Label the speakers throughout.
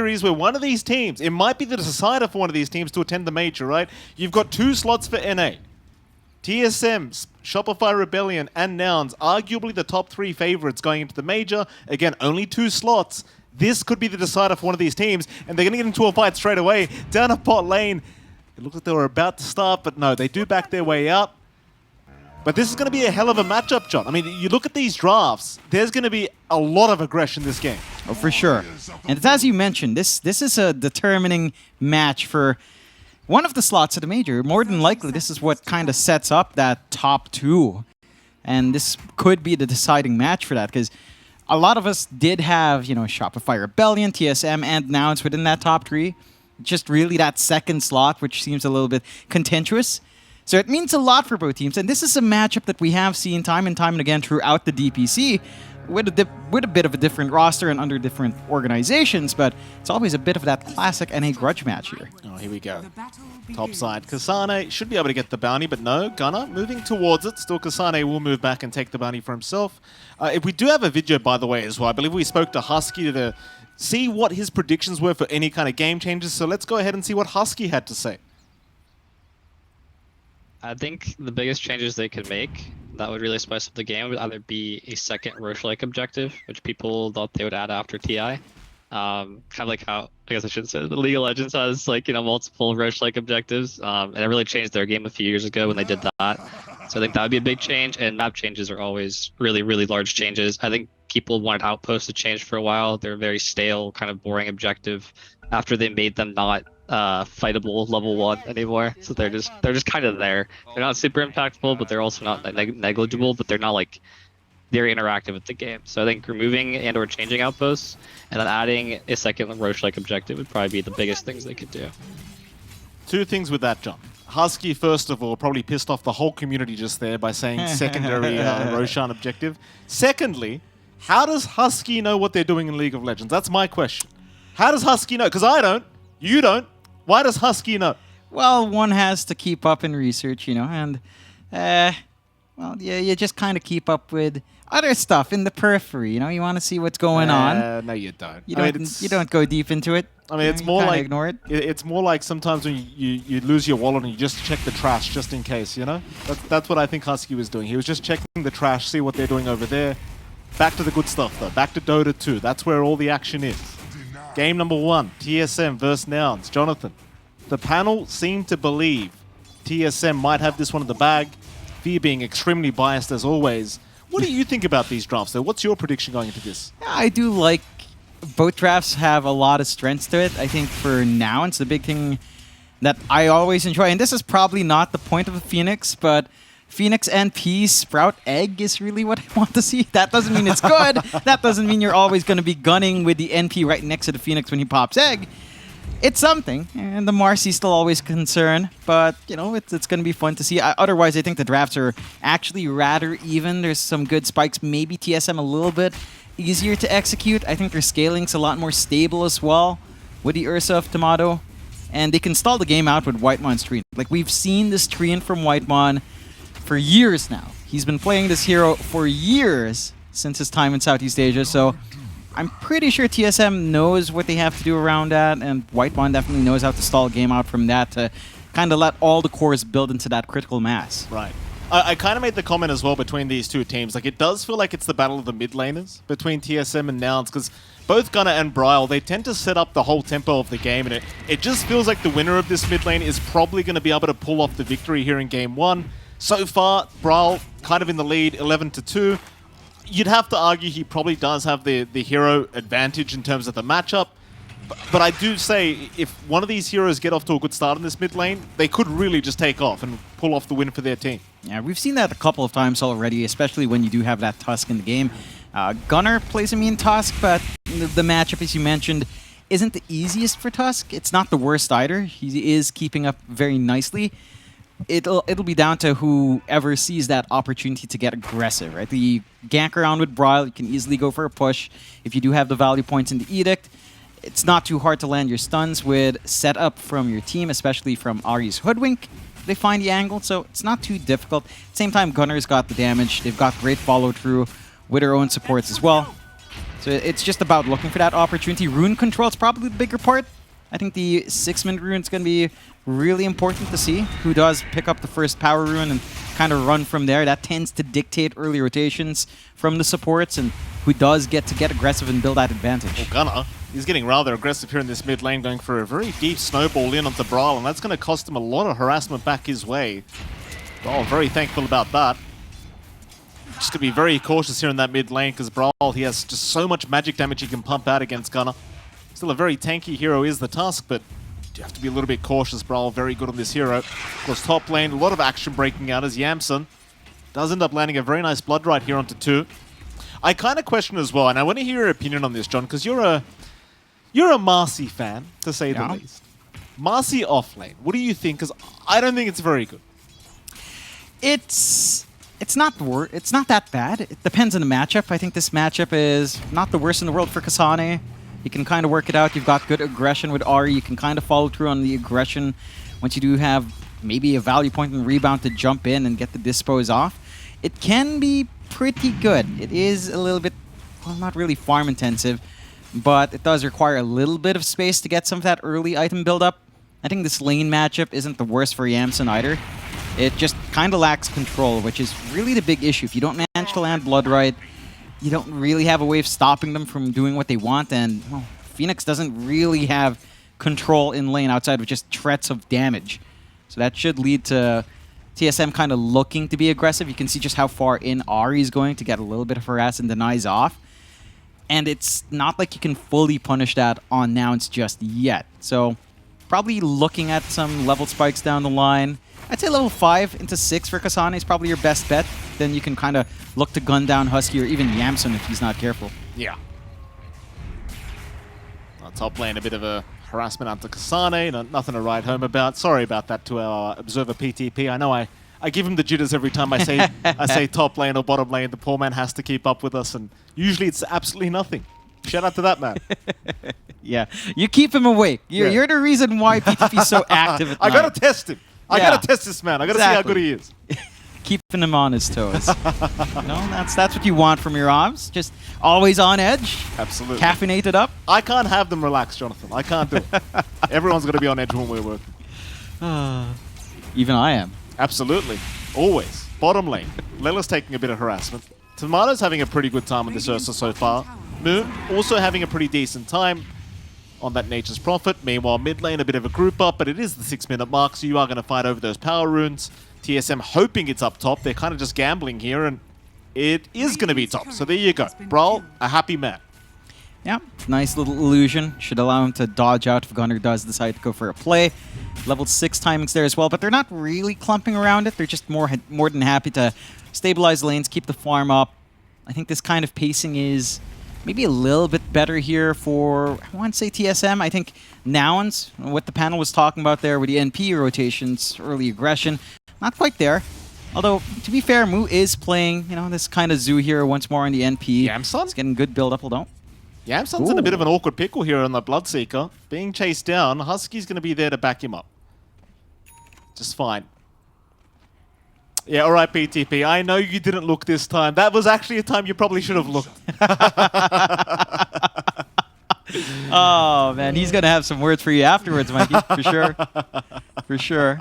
Speaker 1: series where one of these teams, it might be the decider for one of these teams to attend the major, right? You've got 2 slots for NA. TSM, Shopify Rebellion, and Nouns, arguably the top 3 favorites going into the major. Again, only 2 slots. This could be the decider for one of these teams, and they're going to get into a fight straight away. Down a bot lane. It looks like they were about to start, but no, they do back their way out. But this is going to be a hell of a matchup, John. I mean, you look at these drafts, there's going to be a lot of aggression this game.
Speaker 2: Oh, for sure. And it's as you mentioned, this is a determining match for one of the slots of the major. More than likely, this is what kind of sets up that top 2. And this could be the deciding match for that, because a lot of us did have, you know, Shopify Rebellion, TSM, and Nouns within that top 3. Just really that second slot, which seems a little bit contentious. So it means a lot for both teams, and this is a matchup that we have seen time and time and again throughout the DPC with a bit of a different roster and under different organizations, but it's always a bit of that classic NA grudge match here.
Speaker 1: Oh, here we go. Top side. Kasane should be able to get the bounty, but no, Gunner moving towards it. Still, Kasane will move back and take the bounty for himself. If we do have a video, by the way, as well, I believe we spoke to Husky to see what his predictions were for any kind of game changes, so let's go ahead and see what Husky had to say.
Speaker 3: I think the biggest changes they could make that would really spice up the game would either be a second Roche-like objective, which people thought they would add after TI. Kind of like how, I guess I should say, the League of Legends has, like, you know, multiple Roche-like objectives, and it really changed their game a few years ago when they did that. So I think that would be a big change, and map changes are always really, really large changes. I think people wanted Outpost to change for a while. They're a very stale, kind of boring objective after they made them not fightable level 1 anymore. So they're just kind of there. They're not super impactful, but they're also not negligible, but they're not like very interactive with the game. So I think removing and or changing Outposts and then adding a second Roche-like objective would probably be the biggest things they could do.
Speaker 1: 2 things with that, John. Husky, first of all, probably pissed off the whole community just there by saying secondary Roshan objective. Secondly, how does Husky know what they're doing in League of Legends? That's my question. How does Husky know? Because I don't. You don't. Why does Husky know?
Speaker 2: Well, one has to keep up in research, you know, and, well, yeah, you just kind of keep up with other stuff in the periphery, you know? You want to see what's going on.
Speaker 1: No, you don't.
Speaker 2: You don't go deep into it.
Speaker 1: I mean, it's more like ignore it. It's more like sometimes when you lose your wallet and you just check the trash just in case, you know? That's what I think Husky was doing. He was just checking the trash, see what they're doing over there. Back to the good stuff, though. Back to Dota 2. That's where all the action is. Game number 1, TSM versus Nouns. Jonathan, the panel seemed to believe TSM might have this one in the bag. Fear being extremely biased as always. What do you think about these drafts, though? What's your prediction going into this?
Speaker 2: I do like both drafts have a lot of strengths to it. I think for Nouns, the big thing that I always enjoy, and this is probably not the point of a Phoenix, but Phoenix NP sprout egg is really what I want to see. That doesn't mean it's good. That doesn't mean you're always going to be gunning with the NP right next to the Phoenix when he pops egg. It's something, and the Marcy's still always a concern, but, you know, it's going to be fun to see. Otherwise, I think the drafts are actually rather even. There's some good spikes. Maybe TSM a little bit easier to execute. I think their scaling's a lot more stable as well with the Ursa of Tomato, and they can stall the game out with Whitemon's Treant. Like, we've seen this Treant from Whitemon for years now. He's been playing this hero for years since his time in Southeast Asia, so I'm pretty sure TSM knows what they have to do around that, and Whitemon definitely knows how to stall a game out from that to kind of let all the cores build into that critical mass.
Speaker 1: Right. I kind of made the comment as well between these 2 teams. Like, it does feel like it's the battle of the mid laners between TSM and Nouns, because both Gunner and Bryle, they tend to set up the whole tempo of the game, and it just feels like the winner of this mid lane is probably going to be able to pull off the victory here in Game 1. So far, Bryle kind of in the lead, 11-2. You'd have to argue he probably does have the hero advantage in terms of the matchup. But I do say, if one of these heroes get off to a good start in this mid lane, they could really just take off and pull off the win for their team.
Speaker 2: Yeah, we've seen that a couple of times already, especially when you do have that Tusk in the game. Gunner plays a mean Tusk, but the matchup, as you mentioned, isn't the easiest for Tusk. It's not the worst either. He is keeping up very nicely. It'll be down to whoever sees that opportunity to get aggressive, right? The gank around with Bryle, you can easily go for a push. If you do have the value points in the Edict, it's not too hard to land your stuns with setup from your team, especially from Ari's Hoodwink. They find the angle, so it's not too difficult. At the same time, Gunner's got the damage. They've got great follow-through with their own supports as well. So it's just about looking for that opportunity. Rune control is probably the bigger part. I think the 6-minute rune is going to be really important to see who does pick up the first power rune and kind of run from there. That tends to dictate early rotations from the supports and who does get aggressive and build that advantage.
Speaker 1: Well, Gunnar, he's getting rather aggressive here in this mid lane, going for a very deep snowball in onto Brawl, and that's going to cost him a lot of harassment back his way. Brawl very thankful about that. Just going to be very cautious here in that mid lane because Brawl, he has just so much magic damage he can pump out against Gunnar. Still a very tanky hero is the task, but you have to be a little bit cautious. Brawl very good on this hero. Of course, top lane, a lot of action breaking out as Yamson does end up landing a very nice blood right here onto 2. I kind of question as well, and I want to hear your opinion on this, John, because you're a Marcy fan, to say the least. Marcy off lane, what do you think? Because I don't think it's very good.
Speaker 2: It's not that bad. It depends on the matchup. I think this matchup is not the worst in the world for Kasane. You can kind of work it out. You've got good aggression with Ahri. You can kind of follow through on the aggression once you do have maybe a value point and rebound to jump in and get the dispose off. It can be pretty good. It is a little bit, well, not really farm intensive, but it does require a little bit of space to get some of that early item build-up. I think this lane matchup isn't the worst for Yamson either. It just kind of lacks control, which is really the big issue. If you don't manage to land blood right, you don't really have a way of stopping them from doing what they want, and well, Phoenix doesn't really have control in lane outside of just threats of damage. So that should lead to TSM kind of looking to be aggressive. You can see just how far in Ahri is going to get a little bit of harass and denies off. And it's not like you can fully punish that on Nouns just yet. So probably looking at some level spikes down the line. I'd say level 5 into 6 for Kasane is probably your best bet. Then you can kind of look to gun down Husky or even Yamson if he's not careful.
Speaker 1: Yeah. Top lane, a bit of a harassment onto Kasane. Nothing to write home about. Sorry about that to our observer PTP. I know I give him the jitters every time I say I say top lane or bottom lane. The poor man has to keep up with us, and usually it's absolutely nothing. Shout out to that man.
Speaker 2: Yeah, you keep him awake. You're the reason why PTP is so active at
Speaker 1: I
Speaker 2: night.
Speaker 1: gotta test him. I gotta test this man. I gotta see how good he is.
Speaker 2: Keeping him on his toes. That's what you want from your ops. Just always on edge.
Speaker 1: Absolutely.
Speaker 2: Caffeinated up.
Speaker 1: I can't have them relax, Jonathan. I can't do it. Everyone's got to be on edge when we're working.
Speaker 2: Even I am.
Speaker 1: Absolutely. Always. Bottom lane. Lela's taking a bit of harassment. Tomato's having a pretty good time on this Ursa so far. Moon also having a pretty decent time on that Nature's Prophet. Meanwhile, mid lane, a bit of a group up, but it is the 6-minute mark, so you are going to fight over those power runes. TSM hoping it's up top. They're kind of just gambling here, and it is going to be top. So there you go. Brawl, a happy man.
Speaker 2: Yeah, nice little illusion. Should allow him to dodge out if Gunnar does decide to go for a play. Level 6 timings there as well, but they're not really clumping around it. They're just more than happy to stabilize lanes, keep the farm up. I think this kind of pacing is maybe a little bit better here for, I want to say TSM. I think Nouns, what the panel was talking about there with the NP rotations, early aggression, not quite there. Although, to be fair, Mu is playing, this kind of zoo here once more on the NP.
Speaker 1: Yamson?
Speaker 2: It's getting good build-up, although.
Speaker 1: Yamson's in a bit of an awkward pickle here on the Bloodseeker. Being chased down, Husky's going to be there to back him up. Just fine. Yeah, all right, PTP. I know you didn't look this time. That was actually a time you probably should have looked.
Speaker 2: Oh, man. He's going to have some words for you afterwards, Mikey, for sure. For sure.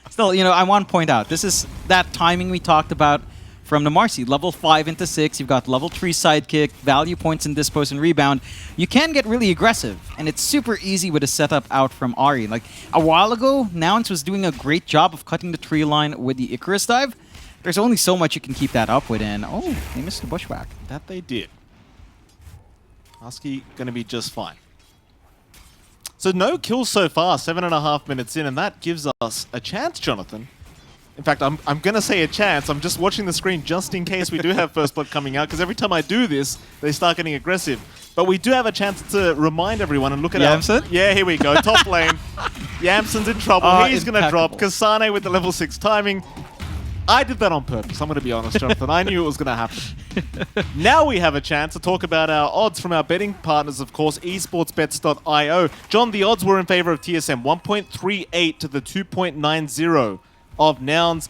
Speaker 2: Still, I want to point out, this is that timing we talked about from the Marcy. Level 5 into 6, you've got level 3 sidekick, value points in dispose and rebound. You can get really aggressive, and it's super easy with a setup out from Ahri. Like, a while ago, Nouns was doing a great job of cutting the tree line with the Icarus dive. There's only so much you can keep that up with, and oh, they missed the bushwhack.
Speaker 1: That they did. Husky going to be just fine. So no kills so far, 7.5 minutes in, and that gives us a chance, Jonathan. In fact, I'm going to say a chance. I'm just watching the screen just in case we do have First Blood coming out, because every time I do this, they start getting aggressive. But we do have a chance to remind everyone and look at
Speaker 2: Yamson?
Speaker 1: Yeah, here we go. Top lane. Yamson's in trouble. He's going to drop. Kasane with the level 6 timing. I did that on purpose. I'm going to be honest, Jonathan. I knew it was going to happen. Now we have a chance to talk about our odds from our betting partners, of course, esportsbets.io. John, the odds were in favor of TSM, 1.38 to the 2.90. of Nouns.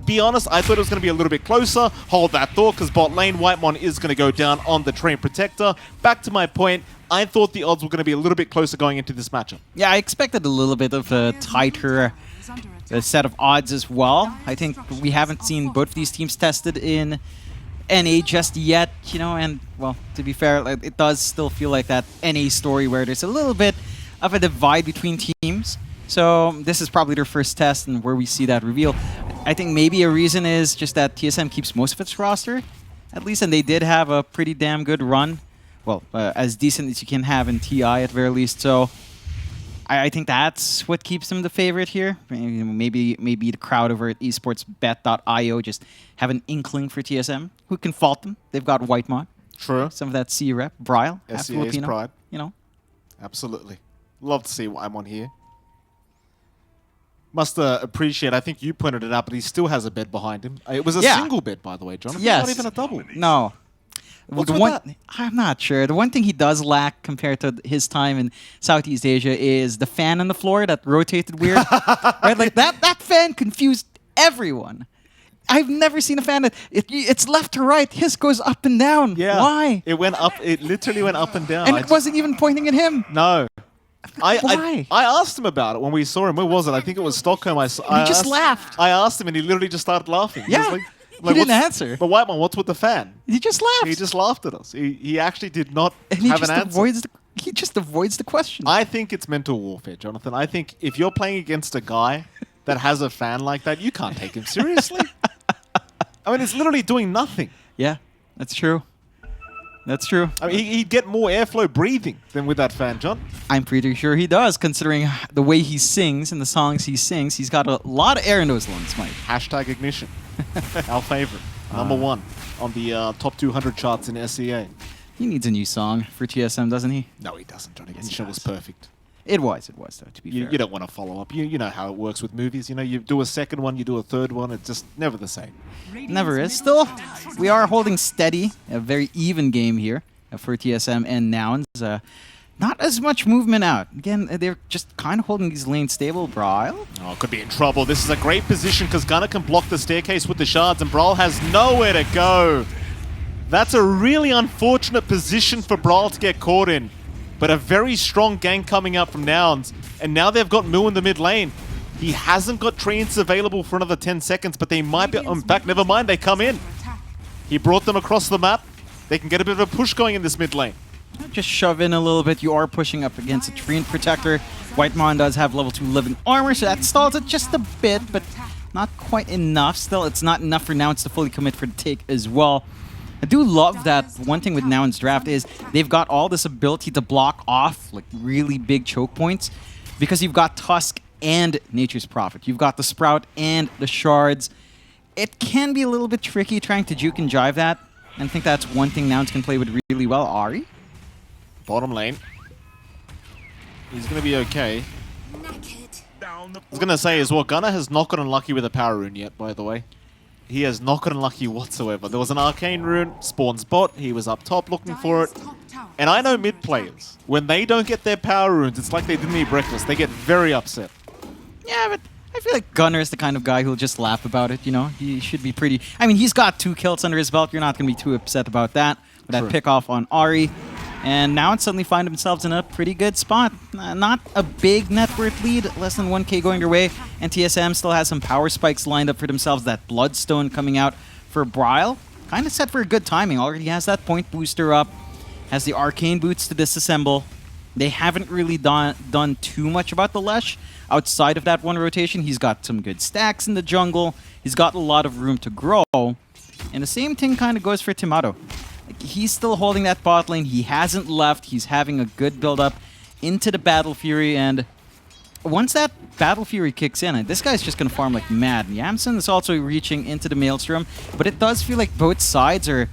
Speaker 1: Be honest, I thought it was going to be a little bit closer. Hold that thought, because bot lane, Whitemon is going to go down on the Train Protector. Back to my point, I thought the odds were going to be a little bit closer going into this matchup.
Speaker 2: Yeah, I expected a little bit of a tighter set of odds as well. I think we haven't seen both of these teams tested in NA just yet, you know, and, well, to be fair, it does still feel like that NA story where there's a little bit of a divide between teams. So this is probably their first test and where we see that reveal. I think maybe a reason is just that TSM keeps most of its roster, at least, and they did have a pretty damn good run. Well, as decent as you can have in TI at very least. So I think that's what keeps them the favorite here. Maybe the crowd over at esportsbet.io just have an inkling for TSM. Who can fault them? They've got Whitemon.
Speaker 1: True.
Speaker 2: Some of that C rep. Bryle. half
Speaker 1: SCA's
Speaker 2: Filipino,
Speaker 1: pride.
Speaker 2: You know.
Speaker 1: Absolutely. Love to see what I'm on here. Must appreciate, I think you pointed it out, but he still has a bed behind him. It was a single bed, by the way, Jonathan.
Speaker 2: Yes.
Speaker 1: Not even a double.
Speaker 2: No.
Speaker 1: What's with that?
Speaker 2: I'm not sure. The one thing he does lack compared to his time in Southeast Asia is the fan on the floor that rotated weird. Right? Like that fan confused everyone. I've never seen a fan that it's left to right. His goes up and down.
Speaker 1: Yeah.
Speaker 2: Why?
Speaker 1: It went up. It literally went up and down.
Speaker 2: And it wasn't even pointing at him.
Speaker 1: No.
Speaker 2: Why?
Speaker 1: I asked him about it when we saw him. Where was it? I think it was Stockholm.
Speaker 2: He just laughed.
Speaker 1: I asked him and he literally just started laughing.
Speaker 2: Yeah.
Speaker 1: He was
Speaker 2: He didn't answer.
Speaker 1: But Whitemon, what's with the fan?
Speaker 2: He just laughed.
Speaker 1: He just laughed at us. He actually did not
Speaker 2: and he
Speaker 1: have
Speaker 2: just
Speaker 1: an answer.
Speaker 2: he just avoids the question.
Speaker 1: I think it's mental warfare, Jonathan. I think if you're playing against a guy that has a fan like that, you can't take him seriously. I mean, it's literally doing nothing.
Speaker 2: Yeah, that's true. That's true.
Speaker 1: I mean, he'd get more airflow breathing than with that fan, John.
Speaker 2: I'm pretty sure he does, considering the way he sings and the songs he sings. He's got a lot of air in those lungs, Mike.
Speaker 1: Hashtag Ignition. Our favorite. Number one on the top 200 charts in SEA.
Speaker 2: He needs a new song for TSM, doesn't he?
Speaker 1: No, he doesn't, Johnny.
Speaker 2: Yes, he
Speaker 1: Ignition was
Speaker 2: does.
Speaker 1: perfect.
Speaker 2: It was though, to be fair.
Speaker 1: You don't want to follow up. You know how it works with movies. You know, you do a second one, you do a third one. It's just never the same.
Speaker 2: Never is. Still, we are holding steady. A very even game here for TSM and Nouns. Not as much movement out. Again, they're just kind of holding these lanes stable. Bryle?
Speaker 1: Oh, could be in trouble. This is a great position because Gunnar can block the staircase with the shards and Brawl has nowhere to go. That's a really unfortunate position for Brawl to get caught in. But a very strong gank coming out from Nouns. And now they've got Moo in the mid lane. He hasn't got treants available for another 10 seconds, but they might be... In fact, never mind, they come in. He brought them across the map. They can get a bit of a push going in this mid lane.
Speaker 2: Just shove in a little bit. You are pushing up against a Treant Protector. Whitemon does have level 2 living armor, so that stalls it just a bit, but not quite enough. Still, it's not enough for Nouns to fully commit for the take as well. I do love that one thing with Nouns draft is they've got all this ability to block off like really big choke points because you've got Tusk and Nature's Prophet. You've got the Sprout and the Shards. It can be a little bit tricky trying to juke and jive that. And I think that's one thing Nouns can play with really well. Ahri?
Speaker 1: Bottom lane. He's going to be okay. I was going to say as well, Gunnar has not gotten unlucky with a power rune yet, by the way. He has not gotten lucky whatsoever. There was an arcane rune, spawns bot, he was up top looking for it. And I know mid players, when they don't get their power runes, it's like they didn't eat breakfast. They get very upset.
Speaker 2: Yeah, but I feel like Gunnar is the kind of guy who'll just laugh about it, you know? He should be pretty... I mean, he's got 2 kills under his belt. You're not going to be too upset about that. With that pick off on Ahri. And now it suddenly find themselves in a pretty good spot. Not a big net worth lead, less than 1k going their way. And TSM still has some power spikes lined up for themselves. That Bloodstone coming out for Bryle. Kind of set for a good timing. Already has that point booster up. Has the arcane boots to disassemble. They haven't really done too much about the Lesh. Outside of that one rotation, he's got some good stacks in the jungle. He's got a lot of room to grow. And the same thing kind of goes for Timato. He's still holding that bot lane. He hasn't left. He's having a good build-up into the Battle Fury. And once that Battle Fury kicks in, this guy's just going to farm like mad. Yamsen is also reaching into the Maelstrom. But it does feel like both sides are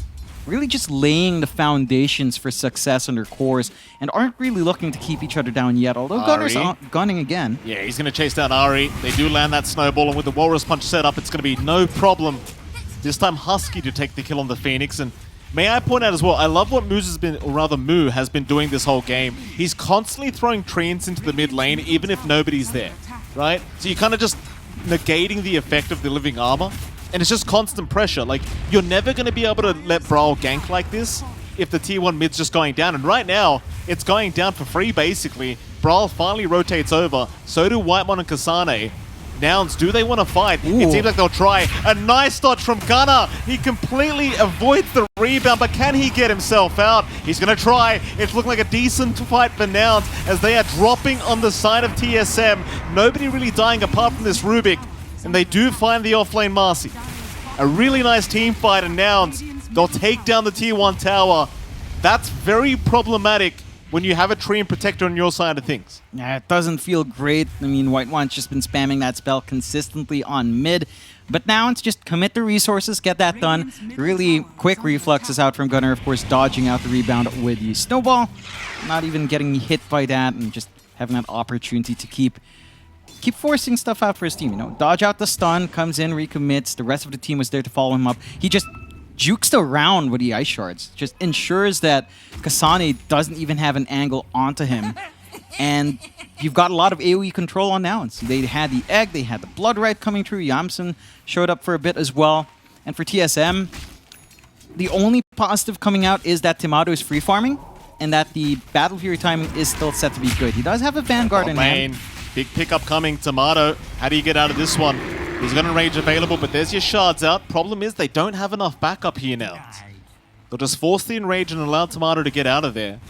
Speaker 2: really just laying the foundations for success on their cores and aren't really looking to keep each other down yet. Although Gunner's gunning again.
Speaker 1: Yeah, he's going to chase down Ahri. They do land that snowball. And with the Walrus Punch set up, it's going to be no problem. This time Husky to take the kill on the Phoenix. And may I point out as well, I love what Moo has been doing this whole game. He's constantly throwing treants into the mid lane, even if nobody's there, right? So you kind of just negating the effect of the living armor. And it's just constant pressure. Like, you're never going to be able to let Brawl gank like this if the tier 1 mid's just going down. And right now, it's going down for free, basically. Brawl finally rotates over. So do Whitemon and Kasane. Nouns, do they want to fight?
Speaker 2: Ooh.
Speaker 1: It seems like they'll try. A nice dodge from Gunnar. He completely avoids the rebound, but can he get himself out? He's going to try. It's looking like a decent fight for Nouns as they are dropping on the side of TSM. Nobody really dying apart from this Rubik. And they do find the offlane Marcy. A really nice team fight, and Nouns, they'll take down the tier 1 tower. That's very problematic when you have a tree and protector on your side of things.
Speaker 2: Yeah, it doesn't feel great. I mean, Whitemon's just been spamming that spell consistently on mid. But now it's just commit the resources, get that done. Really quick reflexes out from Gunnar, of course, dodging out the rebound with the snowball. Not even getting hit by that and just having that opportunity to keep forcing stuff out for his team, you know. Dodge out the stun, comes in, recommits. The rest of the team was there to follow him up. He just jukes around with the ice shards. Just ensures that Kasane doesn't even have an angle onto him. And you've got a lot of AoE control on Nouns. They had the egg, they had the blood right coming through. Yamsen showed up for a bit as well. And for TSM, the only positive coming out is that Timado is free farming and that the Battle Fury timing is still set to be good. He does have a Vanguard in hand.
Speaker 1: Big pickup coming, Tomato. How do you get out of this one? He's got a rage available, but there's your shards out. Problem is they don't have enough backup here now. They'll just force the enrage and allow Tomato to get out of there.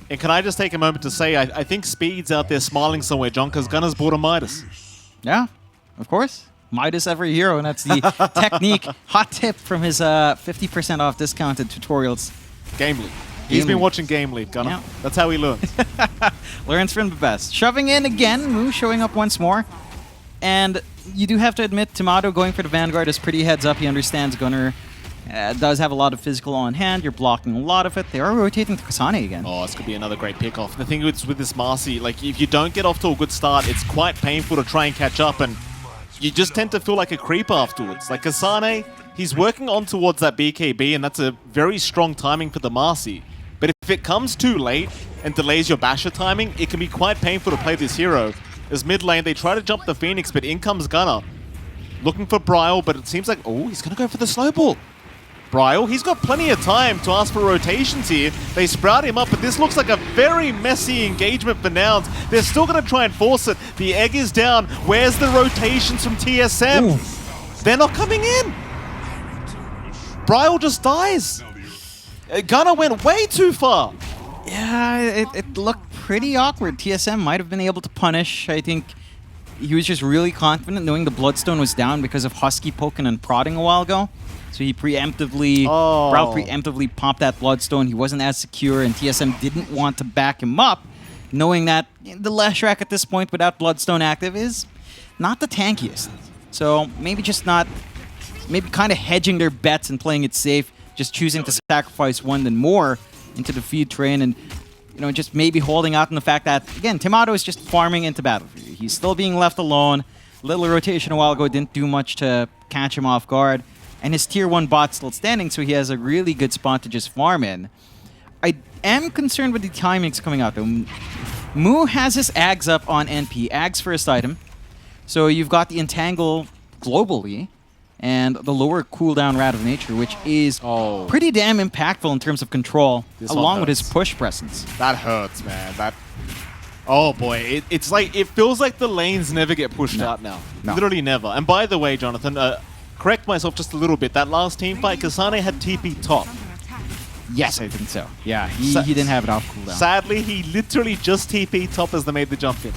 Speaker 1: And can I just take a moment to say, I think Speed's out there smiling somewhere, John, because Gunner's bought a Midas.
Speaker 2: Yeah, of course. Midas every hero, and that's the technique. Hot tip from his 50% off discounted tutorials.
Speaker 1: Game League. He's been watching Game League, Gunner.
Speaker 2: Yeah.
Speaker 1: That's how he learns.
Speaker 2: Learns from the best. Shoving in again, Moo showing up once more. And you do have to admit, Tomato going for the Vanguard is pretty heads up. He understands Gunner does have a lot of physical on hand. You're blocking a lot of it. They are rotating to Kasane again.
Speaker 1: Oh, this could be another great pick-off. The thing is with this Marcy, like, if you don't get off to a good start, it's quite painful to try and catch up, and you just tend to feel like a creep afterwards. Like, Kasane, he's working on towards that BKB, and that's a very strong timing for the Marcy. But if it comes too late and delays your Basher timing, it can be quite painful to play this hero. As mid lane, they try to jump the Phoenix, but in comes Gunner. Looking for Bryle, but it seems like, oh, he's going to go for the snowball. Bryle, he's got plenty of time to ask for rotations here. They sprout him up, but this looks like a very messy engagement for Nouns. They're still going to try and force it. The egg is down. Where's the rotations from TSM? Ooh. They're not coming in. Bryle just dies. Gunner went way too far.
Speaker 2: Yeah, it looked pretty awkward. TSM might have been able to punish. I think he was just really confident knowing the Bloodstone was down because of Husky poking and prodding a while ago. So he preemptively, Brawl preemptively popped that Bloodstone. He wasn't as secure, and TSM didn't want to back him up, knowing that the Leshrac at this point without Bloodstone active is not the tankiest. So maybe just not, maybe kind of hedging their bets and playing it safe, just choosing to sacrifice one then more into the feed train, and just maybe holding out on the fact that, again, Timado is just farming into battle. He's still being left alone. Little rotation a while ago didn't do much to catch him off guard. And his tier 1 bot's still standing, so he has a really good spot to just farm in. I am concerned with the timings coming out, though. Moo has his Ags up on NP. Ags first item. So you've got the Entangle globally, and the lower cooldown Rat of Nature, which is pretty damn impactful in terms of control, along with his push presence.
Speaker 1: That hurts, man. Oh boy, it's like, it feels like the lanes never get pushed out now. No. Literally never. And by the way, Jonathan, correct myself just a little bit. That last team fight, Kasane had TP top.
Speaker 2: Yes, I think so. Yeah, he didn't have it off cooldown.
Speaker 1: Sadly, he literally just TP top as they made the jump in.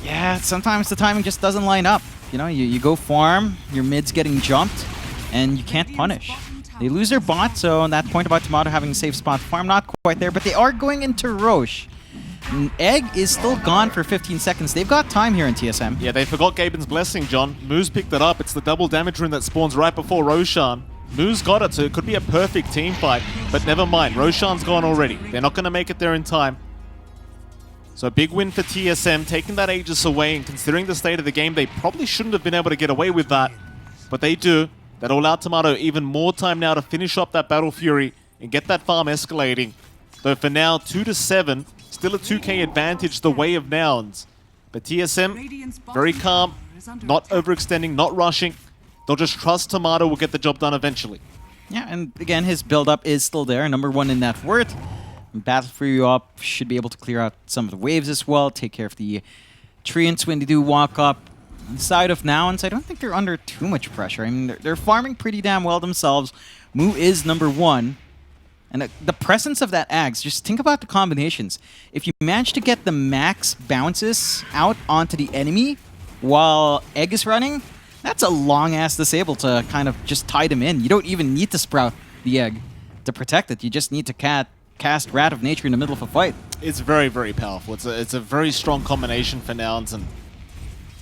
Speaker 2: Yeah, sometimes the timing just doesn't line up. You go farm, your mid's getting jumped, and you can't punish. They lose their bot, so on that point about Tomato having a safe spot to farm, not quite there, but they are going into Roche. Egg is still gone for 15 seconds. They've got time here in TSM.
Speaker 1: Yeah, they forgot Gaben's Blessing, John. Moose picked it up. It's the double damage rune that spawns right before Roshan. Moose got it, so it could be a perfect team fight. But never mind, Roshan's gone already. They're not going to make it there in time. So a big win for TSM, taking that Aegis away, and considering the state of the game, they probably shouldn't have been able to get away with that. But they do. That'll allow Tomato even more time now to finish up that Battle Fury and get that farm escalating. Though for now, 2-7. Still a 2k advantage the way of Nouns. But TSM, very calm, not overextending, not rushing. They'll just trust Tomato will get the job done eventually.
Speaker 2: Yeah, and again, his build-up is still there. #1 in net worth. Battle for you up, should be able to clear out some of the waves as well, take care of the treants when they do walk up. On the side of Nouns, I don't think they're under too much pressure. I mean, they're farming pretty damn well themselves. Moo is #1. And the presence of that Axe, just think about the combinations. If you manage to get the max bounces out onto the enemy while Egg is running, that's a long-ass disable to kind of just tie them in. You don't even need to sprout the Egg to protect it. You just need to cast Wrath of Nature in the middle of a fight.
Speaker 1: It's very, very powerful. It's a very strong combination for Nouns, and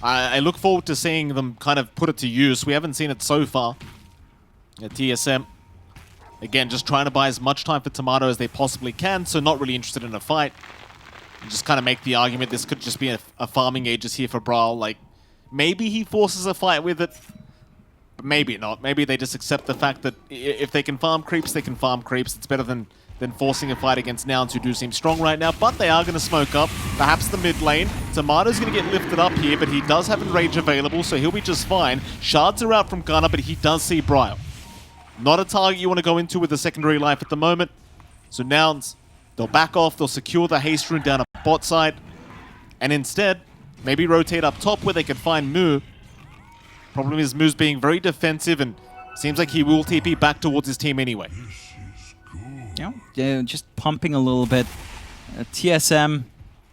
Speaker 1: I look forward to seeing them kind of put it to use. We haven't seen it so far at TSM. Again, just trying to buy as much time for Tomato as they possibly can, so not really interested in a fight. Just kind of make the argument this could just be a farming Aegis here for Brawl. Like, maybe he forces a fight with it, but maybe not. Maybe they just accept the fact that if they can farm creeps, they can farm creeps. It's better than forcing a fight against Nouns, who do seem strong right now, but they are going to smoke up, perhaps the mid lane. Tomato's going to get lifted up here, but he does have Enrage available, so he'll be just fine. Shards are out from Gunnar, but he does see Brile. Not a target you want to go into with a secondary life at the moment. So Nouns, they'll back off, they'll secure the haste rune down a bot side, and instead, maybe rotate up top where they can find Moo. Problem is Moo's being very defensive, and seems like he will TP back towards his team anyway.
Speaker 2: Yeah, just pumping a little bit. TSM,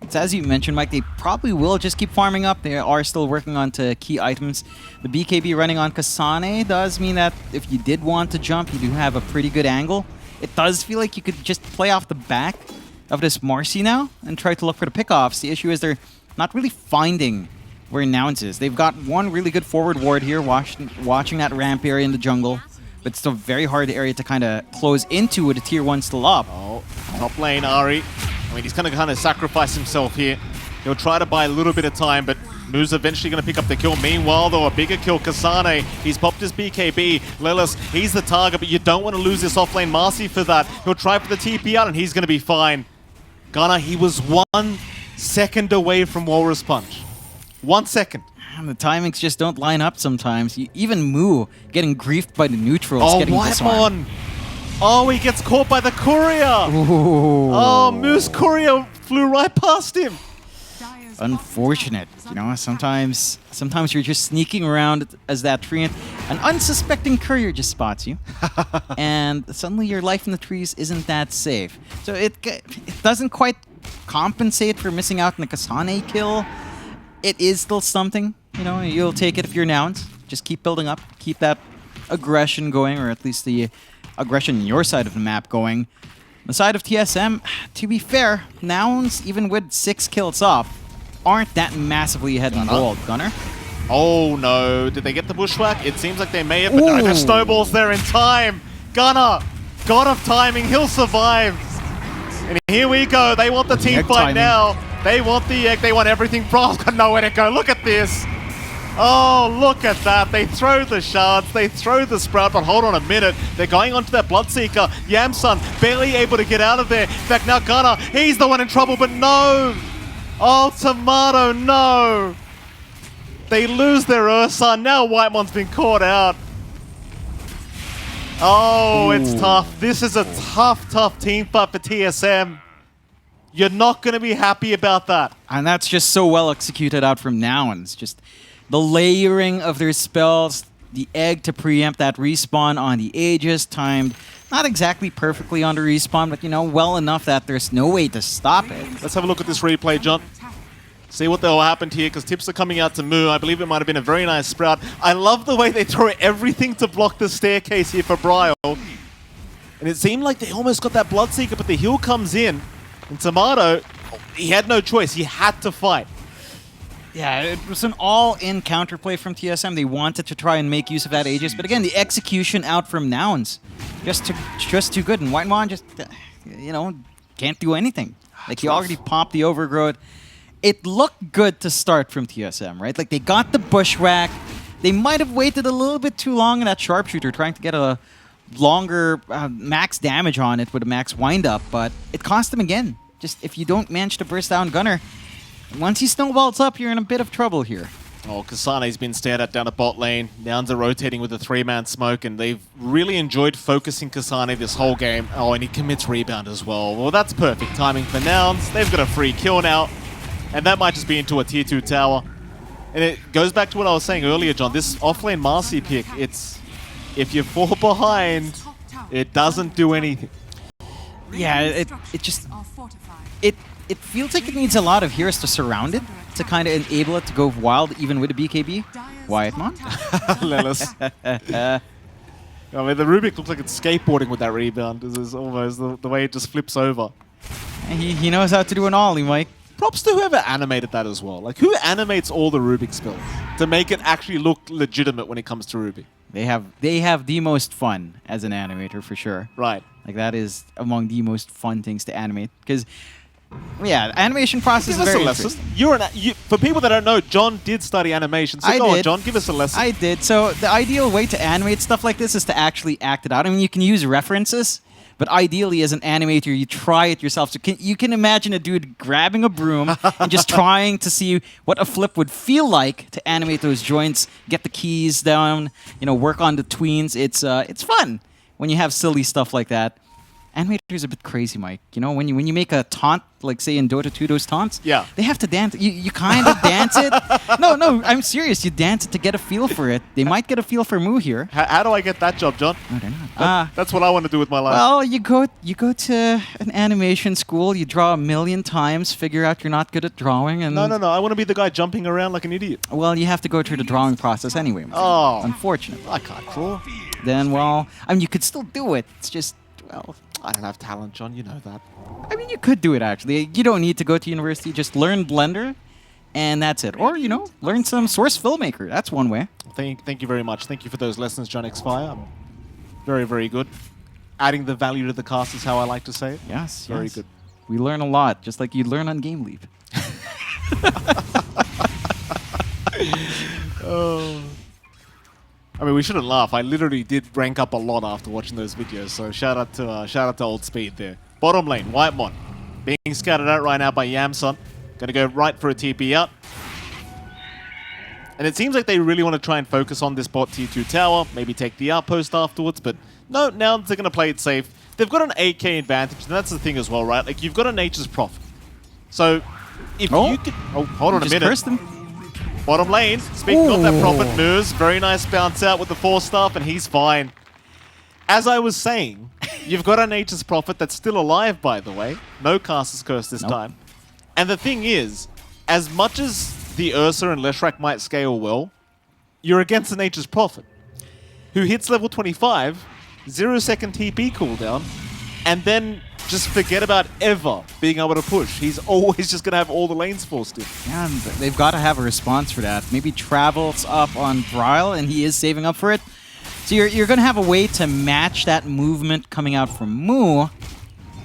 Speaker 2: it's as you mentioned, Mike, they probably will just keep farming up. They are still working on to key items. The BKB running on Kasane does mean that if you did want to jump, you do have a pretty good angle. It does feel like you could just play off the back of this Marcy now and try to look for the pickoffs. The issue is they're not really finding where Nouns is. They've got one really good forward ward here, watching that ramp area in the jungle. But it's still a very hard area to kind of close into with a tier 1 still up.
Speaker 1: Oh, top lane, Ari. I mean, he's going to kind of sacrifice himself here. He'll try to buy a little bit of time, but Moo's eventually going to pick up the kill. Meanwhile, though, a bigger kill. Kasane, he's popped his BKB. Lelis, he's the target, but you don't want to lose this offlane Marcy for that. He'll try for the TP out, and he's going to be fine. Gunnar, he was 1 second away from Walrus Punch. 1 second.
Speaker 2: And the timings just don't line up sometimes. Even Moo getting griefed by the neutrals.
Speaker 1: Oh,
Speaker 2: getting
Speaker 1: Whitemon! Oh, he gets caught by the courier!
Speaker 2: Ooh.
Speaker 1: Oh, Moo's courier flew right past him!
Speaker 2: Unfortunate. You know, sometimes you're just sneaking around as that tree, and an unsuspecting courier just spots you. And suddenly your life in the trees isn't that safe. So it doesn't quite compensate for missing out on the Kasane kill. It is still something. You know, you'll take it if you're Nouns. Just keep building up. Keep that aggression going, or at least the aggression on your side of the map going. On the side of TSM, to be fair, Nouns, even with 6 kills up, aren't that massively ahead in gold. Gunnar?
Speaker 1: Oh no, did they get the bushwhack? It seems like they may have, but no, the snowball's there in time. Gunnar, god of timing, he'll survive. And here we go, they want the team fight now. They want the egg, they want everything. Bra's got nowhere to go, look at this. Oh, look at that. They throw the shards, they throw the sprout, but hold on a minute. They're going onto that Bloodseeker. Yamsun barely able to get out of there. In fact, now Gunnar, he's the one in trouble, but no. Oh, Tomato, no. They lose their Ursa. Now Whitemon's been caught out. Oh, it's tough. This is a tough team fight for TSM. You're not going to be happy about that.
Speaker 2: And that's just so well executed out from Nouns. Just the layering of their spells, the egg to preempt that respawn on the Aegis, timed not exactly perfectly on the respawn, but, you know, well enough that there's no way to stop it.
Speaker 1: Let's have a look at this replay, John. See what the hell happened here, because tips are coming out to Moo. I believe it might have been a very nice sprout. I love the way they throw everything to block the staircase here for Brile. And it seemed like they almost got that Bloodseeker, but the heal comes in. And Tomato, he had no choice. He had to fight.
Speaker 2: Yeah, it was an all-in counterplay from TSM. They wanted to try and make use of that Aegis, but again, the execution out from Nouns, just too good. And Whitemon just, you know, can't do anything. Like, he already popped the Overgrowth. It looked good to start from TSM, right? Like, they got the Bushwhack. They might have waited a little bit too long in that Sharpshooter, trying to get a longer max damage on it with a max windup, but it cost them again. Just if you don't manage to burst down Gunnar, once he snowballs up, you're in a bit of trouble here.
Speaker 1: Oh, Kasane's been stared at down at bot lane. Nouns are rotating with a 3-man smoke, and they've really enjoyed focusing Kasane this whole game. Oh, and he commits rebound as well. Well, that's perfect timing for Nouns. They've got a free kill now, and that might just be into a tier 2 tower. And it goes back to what I was saying earlier, John. This offlane Marcy pick, it's... if you fall behind, it doesn't do anything.
Speaker 2: Yeah, it just... It feels like it needs a lot of heroes to surround it to kind of enable it to go wild even with a BKB. Wyattmon?
Speaker 1: Lelis. I mean, the Rubik looks like it's skateboarding with that rebound. This is almost the way it just flips over.
Speaker 2: He knows how to do an ollie, Mike.
Speaker 1: Props to whoever animated that as well. Like, who animates all the Rubik spells to make it actually look legitimate when it comes to Rubik?
Speaker 2: They have the most fun as an animator for sure.
Speaker 1: Right.
Speaker 2: Like that is among the most fun things to animate because, yeah, animation process
Speaker 1: Give
Speaker 2: is
Speaker 1: us
Speaker 2: very
Speaker 1: a lesson.
Speaker 2: interesting.
Speaker 1: For people that don't know, John did study animation. So go on, John, give us a lesson.
Speaker 2: I did. So the ideal way to animate stuff like this is to actually act it out. I mean, you can use references, but ideally, as an animator, you try it yourself. So you can imagine a dude grabbing a broom and just trying to see what a flip would feel like to animate those joints, get the keys down, work on the tweens. It's fun when you have silly stuff like that. Animators are a bit crazy, Mike. When you make a taunt, like say in Dota 2, those taunts,
Speaker 1: yeah,
Speaker 2: they have to dance. You kind of dance it. No, I'm serious. You dance it to get a feel for it. They might get a feel for Moo here.
Speaker 1: How do I get that job, John?
Speaker 2: I don't know.
Speaker 1: That's what I want to do with my life.
Speaker 2: Well, you go to an animation school. You draw 1,000,000 times. Figure out you're not good at drawing, and
Speaker 1: No. I want to be the guy jumping around like an idiot.
Speaker 2: Well, you have to go through the drawing process anyway.
Speaker 1: Oh,
Speaker 2: unfortunately.
Speaker 1: I can't draw.
Speaker 2: Then, well, I mean, you could still do it. It's just, well,
Speaker 1: I don't have talent, John. You know that.
Speaker 2: I mean, you could do it, actually. You don't need to go to university. Just learn Blender, and that's it. Or, learn some Source Filmmaker. That's one way.
Speaker 1: Thank you very much. Thank you for those lessons, John X Fire. Very, very good. Adding the value to the cast is how I like to say it.
Speaker 2: Yes,
Speaker 1: very good.
Speaker 2: We learn a lot, just like you learn on Game Leap.
Speaker 1: Oh. I mean, we shouldn't laugh. I literally did rank up a lot after watching those videos. So shout out to Old Speed there. Bottom lane, Wyattmon being scouted out right now by Yamson. Going to go right for a TP out. And it seems like they really want to try and focus on this bot tier 2 tower. Maybe take the outpost afterwards. But no, now they're going to play it safe. They've got an 8k advantage. And that's the thing as well, right? Like, you've got a Nature's Prophet. So if you could... Oh, hold on a minute.
Speaker 2: Cursed him.
Speaker 1: Bottom lane, speaking of that Prophet, Moose, very nice bounce out with the 4-staff, and he's fine. As I was saying, you've got a Nature's Prophet that's still alive, by the way. No Caster's Curse this time. And the thing is, as much as the Ursa and Leshrac might scale well, you're against the Nature's Prophet, who hits level 25, 0-second TP cooldown, and then just forget about ever being able to push. He's always just going to have all the lanes forced in.
Speaker 2: Yeah, and they've got to have a response for that. Maybe Travels up on Bryle, and he is saving up for it. So you're going to have a way to match that movement coming out from Moo.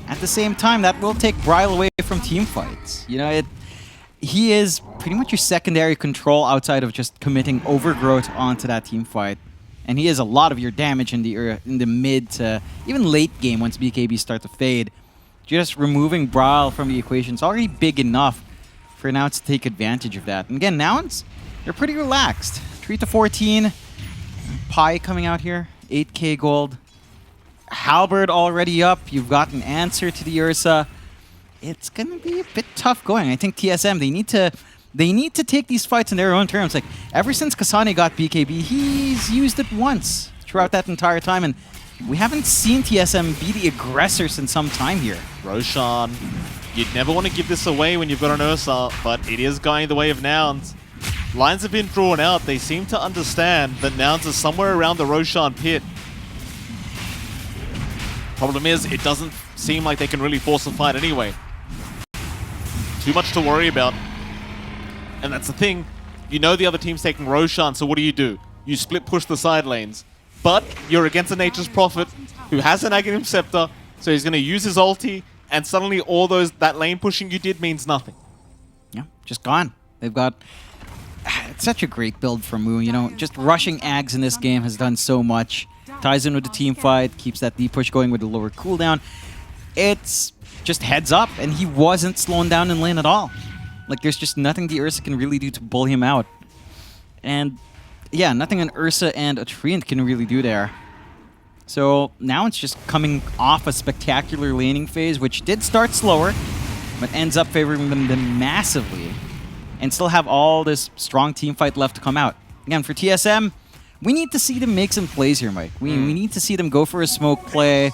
Speaker 2: At the same time, that will take Bryle away from team fights. He is pretty much your secondary control outside of just committing overgrowth onto that team fight. And he is a lot of your damage in the mid to even late game once BKB start to fade. Just removing Bryle from the equation is already big enough for Nouns to take advantage of that. And again, Nouns, they're pretty relaxed. 3-14. Pi coming out here. 8k gold. Halberd already up. You've got an answer to the Ursa. It's going to be a bit tough going. I think TSM, they need to take these fights in their own terms. Like, ever since Kasane got BKB, he's used it once throughout that entire time, and we haven't seen TSM be the aggressor since some time here.
Speaker 1: Roshan, you'd never want to give this away when you've got an Ursa, but it is going the way of Nouns. Lines have been drawn out. They seem to understand that Nouns is somewhere around the Roshan pit. Problem is, it doesn't seem like they can really force a fight anyway. Too much to worry about. And that's the thing. You know the other team's taking Roshan, so what do? You split push the side lanes. But you're against a Nature's Prophet who has an Aghanim Scepter, so he's going to use his ulti, and suddenly all that lane pushing you did means nothing.
Speaker 2: Yeah, just gone. They've got... It's such a great build from Moo, just rushing Ags in this game has done so much. Ties in with the team fight, keeps that deep push going with a lower cooldown. It's just heads up, and he wasn't slowing down in lane at all. Like, there's just nothing the Ursa can really do to pull him out. And yeah, nothing an Ursa and a Treant can really do there. So now it's just coming off a spectacular laning phase, which did start slower, but ends up favoring them massively, and still have all this strong team fight left to come out. Again, for TSM, we need to see them make some plays here, Mike. We need to see them go for a smoke play.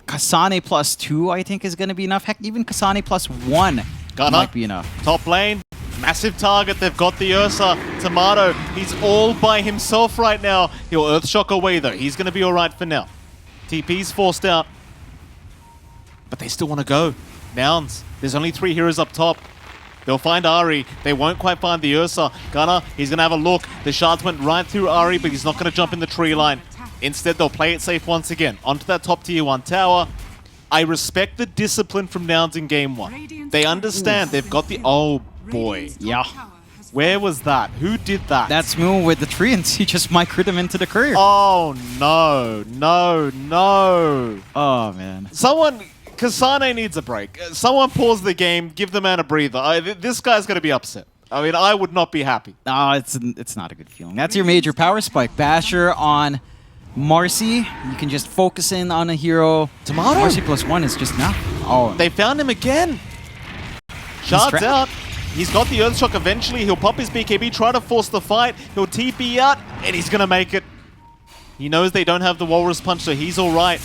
Speaker 2: Kasane +2, I think, is going to be enough. Heck, even Kasane +1 might be enough.
Speaker 1: Top lane, massive target. They've got the Ursa. Tomato, he's all by himself right now. He'll Earthshock away, though. He's going to be all right for now. TP's forced out. But they still want to go. Nouns, there's only 3 heroes up top. They'll find Ahri. They won't quite find the Ursa. Gunnar, he's going to have a look. The shards went right through Ahri, but he's not going to jump in the tree line. Instead, they'll play it safe once again. Onto that top tier 1 tower. I respect the discipline from Nouns in game 1. They understand. They've got the... Oh, boy.
Speaker 2: Yeah.
Speaker 1: Where was that? Who did that?
Speaker 2: That's Moo with the Treants. He just microed him into the courier.
Speaker 1: Oh, no. No, no.
Speaker 2: Oh, man.
Speaker 1: Someone... Kasane needs a break. Someone pause the game. Give the man a breather. This guy's going to be upset. I mean, I would not be happy.
Speaker 2: Oh, it's not a good feeling. That's your major power spike. Basher on Marcy. You can just focus in on a hero.
Speaker 1: Tomato?
Speaker 2: Marcy +1 is just enough. Oh,
Speaker 1: They found him again. Shards out. He's got the Earthshock eventually. He'll pop his BKB, try to force the fight. He'll TP out, and he's going to make it. He knows they don't have the Walrus Punch, so he's all right.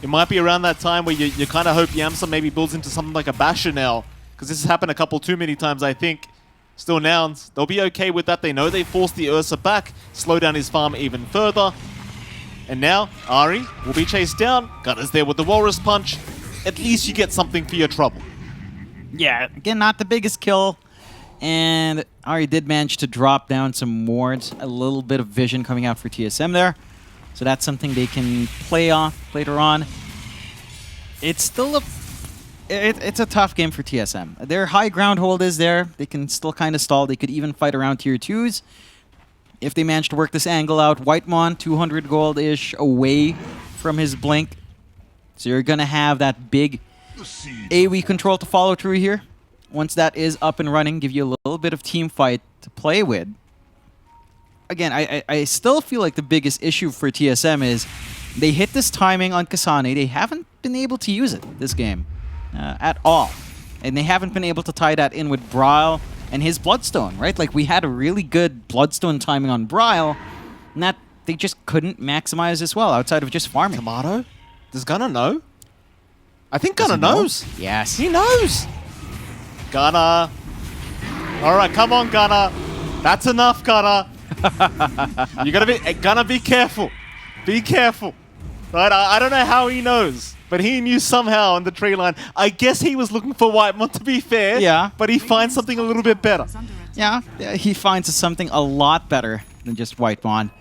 Speaker 1: It might be around that time where you kind of hope Yamsa maybe builds into something like a Basher now, because this has happened a couple too many times, I think. Still Nouns, they'll be okay with that. They know they forced the Ursa back, slow down his farm even further. And now, Ahri will be chased down. Gunner's there with the Walrus Punch. At least you get something for your trouble.
Speaker 2: yeah. Again, not the biggest kill. And Ahri did manage to drop down some wards. A little bit of vision coming out for TSM there. So that's something they can play off later on. It's still it's a tough game for TSM. Their high ground hold is there. They can still kind of stall. They could even fight around tier 2s. If they manage to work this angle out, Whitemon, 200 gold-ish away from his blink. So you're going to have that big AoE control to follow through here. Once that is up and running, give you a little bit of team fight to play with. Again, I still feel like the biggest issue for TSM is they hit this timing on Kasane. They haven't been able to use it this game at all. And they haven't been able to tie that in with Bryle and his Bloodstone, right? Like, we had a really good Bloodstone timing on Bryle, and that they just couldn't maximize as well outside of just farming.
Speaker 1: Tomato? Does Gunnar know? I think Gunnar knows.
Speaker 2: Yes.
Speaker 1: He knows. Gunnar. All right, come on, Gunnar. That's enough, Gunnar. You gotta be careful. Be careful. Right? I don't know how he knows, but he knew somehow on the tree line. I guess he was looking for Whitemon, to be fair.
Speaker 2: Yeah.
Speaker 1: But he finds something a little bit better.
Speaker 2: Yeah, he finds something a lot better than just Whitemon.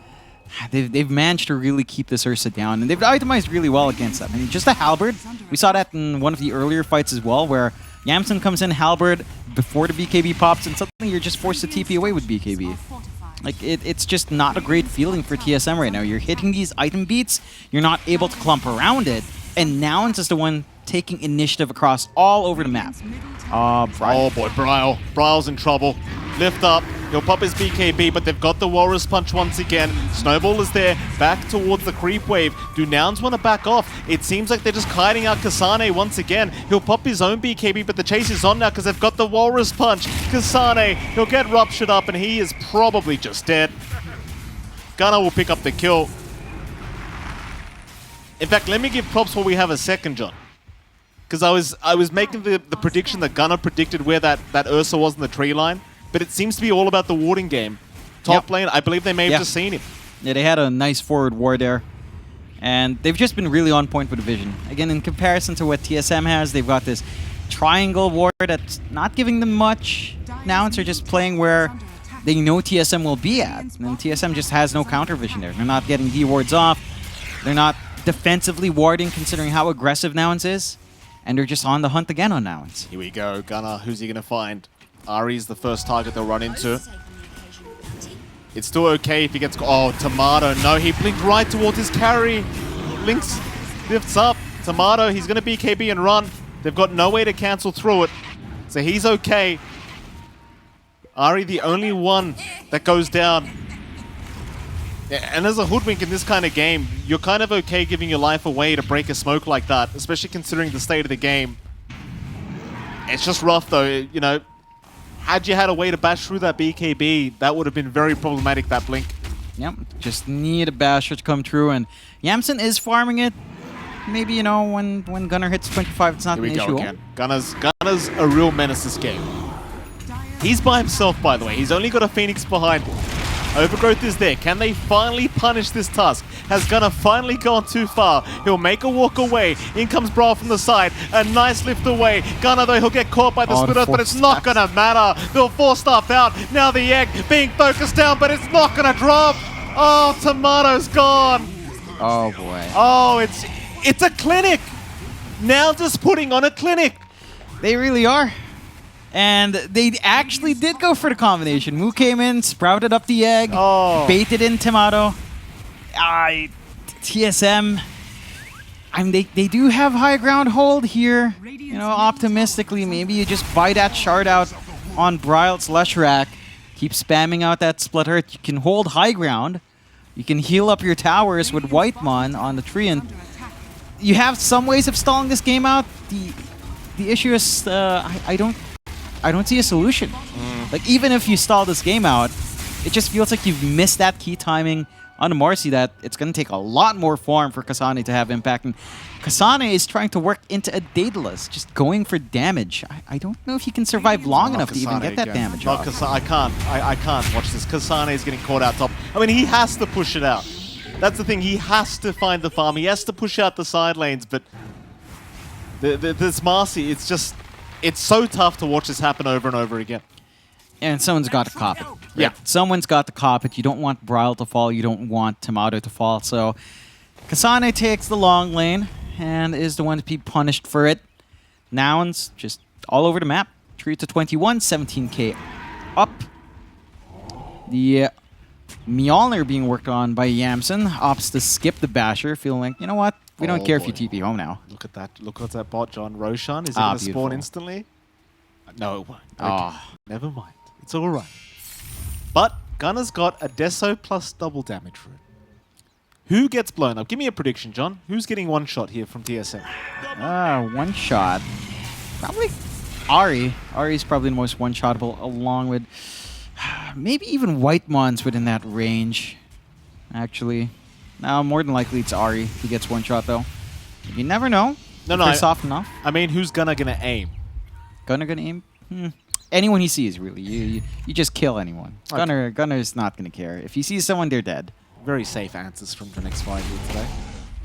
Speaker 2: They've managed to really keep this Ursa down, and they've itemized really well against them. I mean, just a Halberd. We saw that in one of the earlier fights as well, where Yamsen comes in Halberd before the BKB pops, and suddenly you're just forced to TP away with BKB. Like, it's just not a great feeling for TSM right now. You're hitting these item beats, you're not able to clump around it, and Nouns is the one taking initiative across all over the map.
Speaker 1: Oh boy, Bryle. Bryle's in trouble. Lift up. He'll pop his BKB, but they've got the Walrus Punch once again. Snowball is there, back towards the creep wave. Do Nouns want to back off? It seems like they're just kiting out Kasane once again. He'll pop his own BKB, but the chase is on now because they've got the Walrus Punch. Kasane, he'll get ruptured up, and he is probably just dead. Gunnar will pick up the kill. In fact, let me give props while we have a second, John. Because I was making the prediction that Gunnar predicted where that Ursa was in the tree line. But it seems to be all about the warding game. Top lane, I believe they may have just seen him.
Speaker 2: Yeah, they had a nice forward ward there. And they've just been really on point with the vision. Again, in comparison to what TSM has, they've got this triangle ward that's not giving them much. Nouns are just playing where they know TSM will be at. And TSM just has no counter vision there. They're not getting D wards off. They're not defensively warding considering how aggressive Nouns is. And they're just on the hunt again on Nouns.
Speaker 1: Here we go, Gunnar. Who's he going to find? Ahri's the first target they'll run into. It's still okay if he gets... Oh, Tomato. No, he blinked right towards his carry. Lynx lifts up. Tomato, he's going to BKB and run. They've got no way to cancel through it. So he's okay. Ari, the only one that goes down. Yeah, and as a hoodwink in this kind of game, you're kind of okay giving your life away to break a smoke like that, especially considering the state of the game. It's just rough though, you know. Had you had a way to bash through that BKB, that would have been very problematic, that blink.
Speaker 2: Yep, just need a basher to come through, and Yamsen is farming it. Maybe, you know, when Gunnar hits 25, it's not an issue.
Speaker 1: Again. Gunner's a real menace this game. He's by himself, by the way. He's only got a Phoenix behind him. Overgrowth is there. Can they finally punish this Tusk? Has Gunnar finally gone too far? He'll make a walk away. In comes Brawl from the side. A nice lift away. Gunnar, though, he'll get caught by the split earth, but it's not going to matter. They'll force stuff out. Now the egg being focused down, but it's not going to drop. Oh, Tomato's gone.
Speaker 2: Oh, boy.
Speaker 1: Oh, it's a clinic. Now just putting on a clinic.
Speaker 2: They really are. And they actually did go for the combination. Moo came in, sprouted up the egg, baited in Tomato. TSM, I mean, they do have high ground hold here. You know, optimistically, maybe you just buy that shard out on Bryle's Leshrac. Keep spamming out that split earth. You can hold high ground. You can heal up your towers with Whitemon on the tree. And you have some ways of stalling this game out. The issue is I don't see a solution. Like, even if you stall this game out, it just feels like you've missed that key timing on Marcy that it's going to take a lot more farm for Kasane to have impact. And Kasane is trying to work into a Daedalus, just going for damage. I don't know if he can survive long enough to even get that damage off.
Speaker 1: I can't watch this. Kasane is getting caught out top. I mean, he has to push it out. That's the thing. He has to find the farm. He has to push out the side lanes. But this Marcy, it's so tough to watch this happen over and over again.
Speaker 2: And someone's got to cop it. Right?
Speaker 1: Yeah.
Speaker 2: Someone's got to cop it. You don't want Bryle to fall. You don't want Tomato to fall. So Kasane takes the long lane and is the one to be punished for it. Nouns just all over the map. 3 to 21, 17k up. The Mjolnir being worked on by Yamsen opts to skip the basher, feeling like, you know what? We don't care if you TP home now.
Speaker 1: Look at that. Look at that bot, John. Roshan, is it going to spawn instantly? No, it won't. Okay. Never mind. It's all right. But Gunner's got a Deso plus double damage for it. Who gets blown up? Give me a prediction, John. Who's getting one shot here from TSM?
Speaker 2: One shot. Probably Ari. Ari's probably the most one-shottable, along with maybe even Whitemon's within that range, actually. Now, more than likely it's Ari who gets one shot, though. You never know.
Speaker 1: No,
Speaker 2: they're soft enough.
Speaker 1: I mean, who's Gunner gonna aim?
Speaker 2: Gunner gonna aim? Anyone he sees, really. You just kill anyone. Okay. Gunner's not gonna care. If he sees someone, they're dead.
Speaker 1: Very safe answers from the next 5 here today.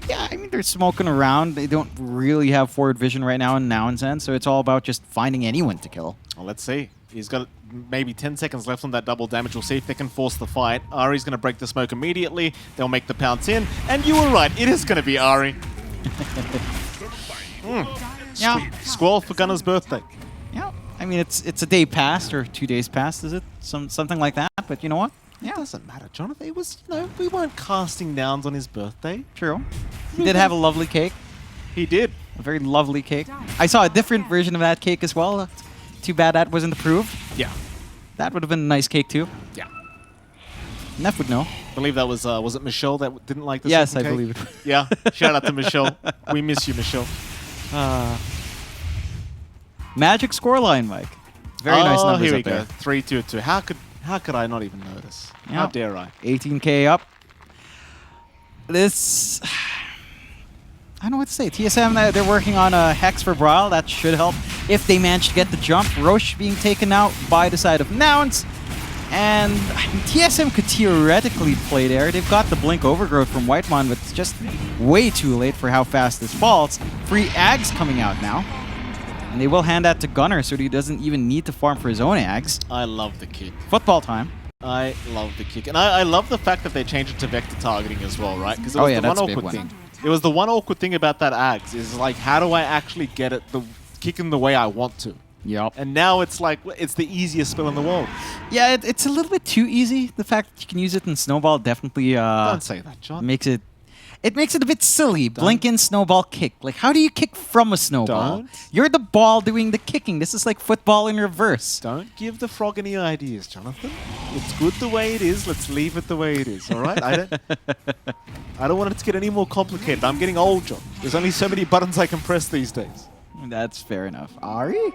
Speaker 2: Yeah, I mean, they're smoking around. They don't really have forward vision right now in Nouns end, so it's all about just finding anyone to kill.
Speaker 1: Well, let's see. He's got maybe 10 seconds left on that double damage. We'll see if they can force the fight. Ari's going to break the smoke immediately. They'll make the pounce in. And you were right. It is going to be Ari.
Speaker 2: Yeah.
Speaker 1: Squall for Gunner's birthday.
Speaker 2: Yeah. I mean, it's a day past or 2 days past, is it? Something like that. But you know what?
Speaker 1: Yeah. It doesn't matter, Jonathan. It was, we weren't casting Nouns on his birthday.
Speaker 2: True. He did have a lovely cake.
Speaker 1: He did.
Speaker 2: A very lovely cake. I saw a different version of that cake as well. Too bad that wasn't approved.
Speaker 1: Yeah.
Speaker 2: That would have been a nice cake too.
Speaker 1: Yeah.
Speaker 2: Neff would know.
Speaker 1: I believe that was it Michelle that didn't like this?
Speaker 2: Yes, I
Speaker 1: cake?
Speaker 2: believe it.
Speaker 1: Yeah. Shout out to Michelle. We miss you, Michelle.
Speaker 2: Magic scoreline, Mike. Very nice numbers
Speaker 1: here we
Speaker 2: up there.
Speaker 1: go. 3-2-2. How could I not even notice?
Speaker 2: Yep.
Speaker 1: How dare I?
Speaker 2: 18k up. This... I don't know what to say. TSM, they're working on a Hex for Bryle. That should help if they manage to get the jump. Roche being taken out by the side of Nouns. And I mean, TSM could theoretically play there. They've got the Blink Overgrowth from Whitemon, but it's just way too late for how fast this falls. Free Ags coming out now. And they will hand that to Gunner, so he doesn't even need to farm for his own Ags.
Speaker 1: I love the kick.
Speaker 2: Football time.
Speaker 1: I love the kick. And I love the fact that they changed it to vector targeting as well, right? Because it was the one awkward thing. It was the one awkward thing about that Ags is like, how do I actually get it the kick in the way I want to?
Speaker 2: Yep.
Speaker 1: And now it's like, it's the easiest spell in the world.
Speaker 2: Yeah, it's a little bit too easy. The fact that you can use it in Snowball definitely
Speaker 1: Don't say that, John.
Speaker 2: makes it... it makes it a bit silly. Blink in, snowball, kick. Like, how do you kick from a snowball?
Speaker 1: Don't.
Speaker 2: You're the ball doing the kicking. This is like football in reverse.
Speaker 1: Don't give the frog any ideas, Jonathan. It's good the way it is. Let's leave it the way it is, all right? I don't want it to get any more complicated. I'm getting old, John. There's only so many buttons I can press these days.
Speaker 2: That's fair enough. Ari?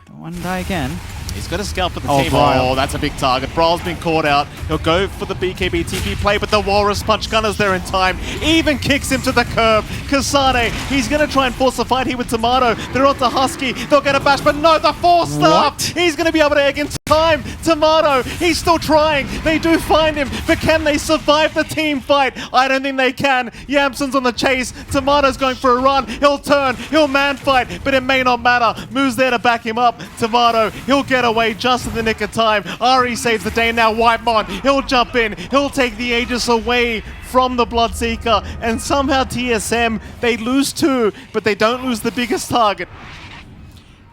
Speaker 2: Don't want to die again.
Speaker 1: He's got a scout for the
Speaker 2: Oh,
Speaker 1: team.
Speaker 2: Braille.
Speaker 1: Oh, that's a big target. Braille's been caught out. He'll go for the BKB TP play, but the Walrus Punch Gunner's there in time. Even kicks him to the curb. Kasane, he's going to try and force a fight here with Tomato. They're on to Husky. They'll get a bash, but no, the force staff.
Speaker 2: What?
Speaker 1: He's going to be able to egg in time. Tomato, he's still trying. They do find him, but can they survive the team fight? I don't think they can. Yamson's on the chase. Tomato's going for a run. He'll turn. He'll man fight, but it may not matter. Moo's there to back him up. Tomato, he'll get away just in the nick of time. Ari saves the day now. Whitemon, he'll jump in. He'll take the Aegis away from the Bloodseeker. And somehow TSM, they lose 2, but they don't lose the biggest target.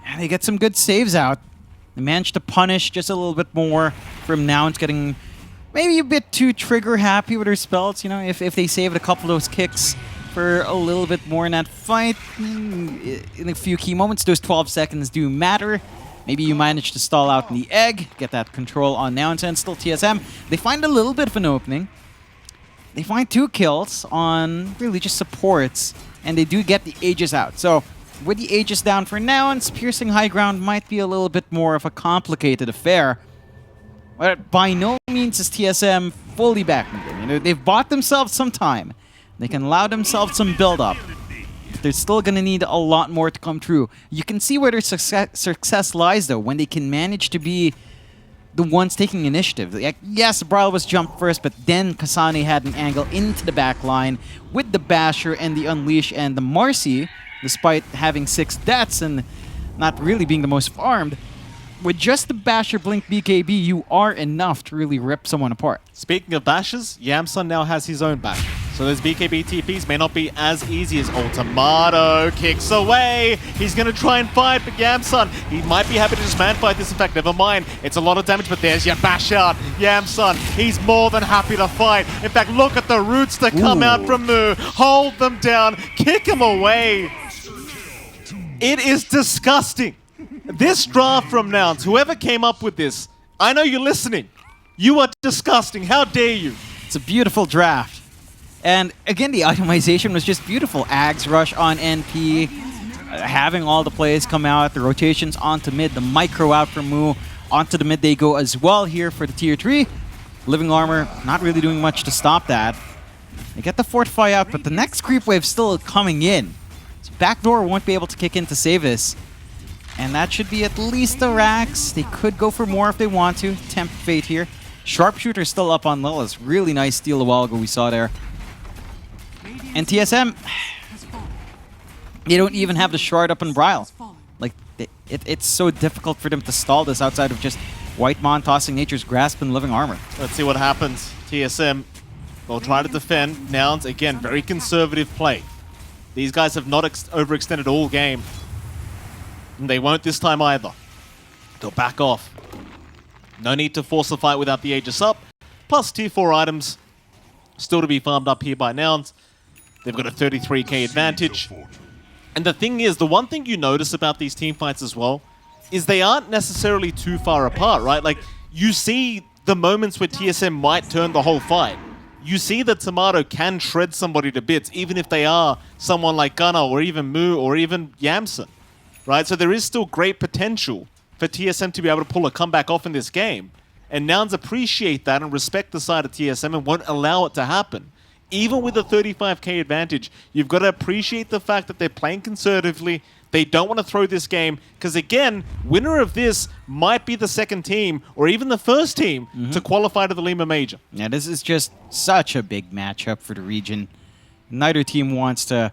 Speaker 2: And they get some good saves out. They managed to punish just a little bit more from Nouns, getting maybe a bit too trigger happy with her spells. You know, if they saved a couple of those kicks for a little bit more in that fight, in a few key moments, those 12 seconds do matter. Maybe you manage to stall out in the egg, get that control on Nouns, and still TSM. They find a little bit of an opening. They find 2 kills on really just supports, and they do get the Aegis out. So with the Aegis down for Nouns, piercing high ground might be a little bit more of a complicated affair. But by no means is TSM fully back in the game. You know, they've bought themselves some time. They can allow themselves some build-up. They're still going to need a lot more to come true. You can see where their success lies, though, when they can manage to be the ones taking initiative. Like, yes, Braille was jumped first, but then Kasane had an angle into the back line with the Basher and the Unleash and the Marcy, despite having 6 deaths and not really being the most farmed. With just the Basher Blink BKB, you are enough to really rip someone apart.
Speaker 1: Speaking of bashes, Yamson now has his own bash. So those BKB TPs may not be as easy as Tomato kicks away. He's going to try and fight, but Yamson, he might be happy to just man fight this. In fact, never mind. It's a lot of damage, but there's your bash out. Yamson, he's more than happy to fight. In fact, look at the roots that come out from Moo. Hold them down. Kick him away. It is disgusting. This draft from Nouns, whoever came up with this, I know you're listening. You are disgusting. How dare you?
Speaker 2: It's a beautiful draft. And again, the itemization was just beautiful. Ags rush on NP, having all the plays come out, the rotations onto mid, the micro out from Moo, onto the mid they go as well here for the tier 3. Living Armor, not really doing much to stop that. They get the Fortify out, but the next creep wave still coming in. So backdoor won't be able to kick in to save this. And that should be at least the racks. They could go for more if they want to. Tempt Fate here. Sharpshooter still up on Lilith. Really nice steal a while ago we saw there. And TSM, they don't even have the shard up in Braille. Like, it's so difficult for them to stall this outside of just Whitemon tossing Nature's Grasp and Living Armor.
Speaker 1: Let's see what happens. TSM, they'll try to defend. Nouns, again, very conservative play. These guys have not overextended all game. And they won't this time either. They'll back off. No need to force the fight without the Aegis up. Plus tier 4 items still to be farmed up here by Nouns. They've got a 33k advantage. And the thing is, the one thing you notice about these team fights as well is they aren't necessarily too far apart, right? Like, you see the moments where TSM might turn the whole fight. You see that Tomato can shred somebody to bits, even if they are someone like Gunnar or even Moo or even Yamson, right? So there is still great potential for TSM to be able to pull a comeback off in this game. And Nouns appreciate that and respect the side of TSM and won't allow it to happen. Even with a 35k advantage, you've got to appreciate the fact that they're playing conservatively. They don't want to throw this game because, again, winner of this might be the second team or even the first team to qualify to the Lima Major.
Speaker 2: Yeah, this is just such a big matchup for the region. Neither team wants to,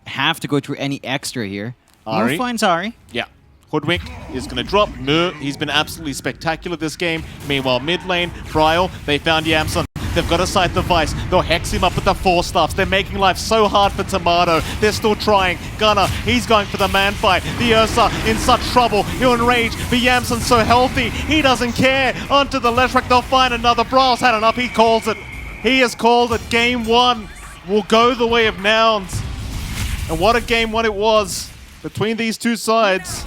Speaker 2: have to go through any extra here.
Speaker 1: Ari.
Speaker 2: Moo finds Ari.
Speaker 1: Yeah. Hoodwink is going to drop. Moo, he's been absolutely spectacular this game. Meanwhile, mid lane, Bryle, they found Yamson. They've got to sight the Vice. They'll hex him up with the 4 staffs. They're making life so hard for Tomato. They're still trying. Gunnar, he's going for the man fight. The Ursa in such trouble. He'll enrage. But Yamson's so healthy. He doesn't care. Onto the left rack. They'll find another. Bryle's had enough. He calls it. He has called that game one will go the way of Nouns. And what a game one it was between these two sides.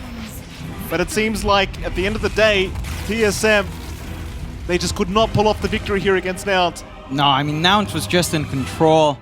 Speaker 1: But it seems like at the end of the day, TSM, they just could not pull off the victory here against Nouns.
Speaker 2: No, I mean, Nouns was just in control.